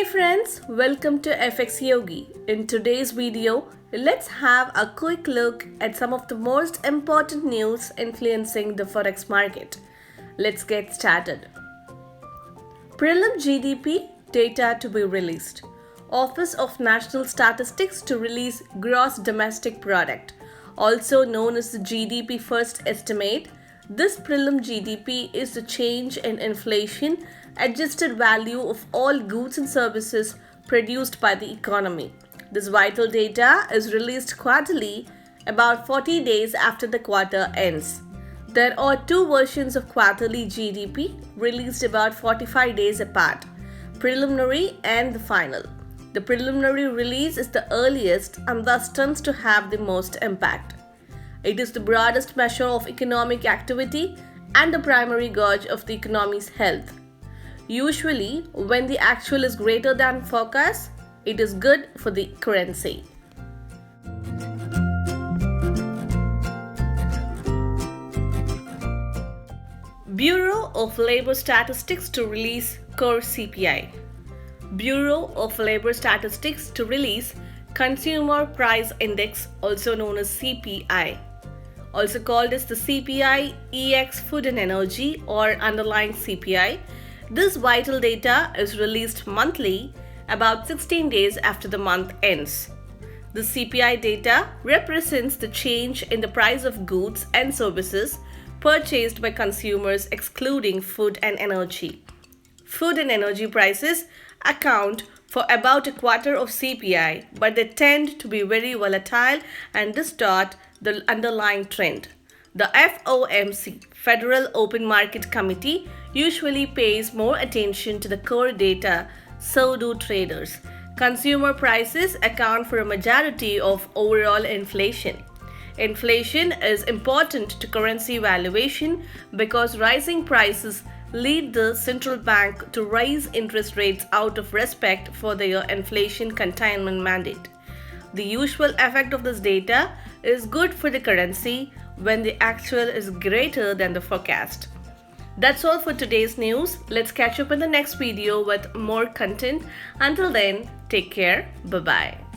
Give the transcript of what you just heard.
Hey friends, welcome to FX Yogi. In today's video, let's have a quick look at some of the most important news influencing the forex market. Let's get started. Prelim GDP data to be released. Office of National Statistics to release gross domestic product, also known as the GDP first estimate. This prelim GDP is the change in inflation adjusted value of all goods and services produced by the economy. This vital data is released quarterly about 40 days after the quarter ends. There are two versions of quarterly GDP released about 45 days apart, preliminary and the final. The preliminary release is the earliest and thus tends to have the most impact. It is the broadest measure of economic activity and the primary gauge of the economy's health. Usually, when the actual is greater than forecast, it is good for the currency. Bureau of Labor Statistics to release core CPI. Bureau of Labor Statistics to release Consumer Price Index, also known as CPI, also called as the CPI EX Food and Energy or underlying CPI. This vital data is released monthly about 16 days after the month ends. The CPI data represents the change in the price of goods and services purchased by consumers excluding food and energy. Food and energy prices account for about a quarter of CPI, but they tend to be very volatile and distort the underlying trend. The FOMC, Federal Open Market Committee, usually pays more attention to the core data, so do traders. Consumer prices account for a majority of overall inflation. Inflation is important to currency valuation because rising prices lead the central bank to raise interest rates out of respect for their inflation containment mandate. The usual effect of this data is good for the currency when the actual is greater than the forecast. That's all for today's news. Let's catch up in the next video with more content. Until then, take care. Bye-bye.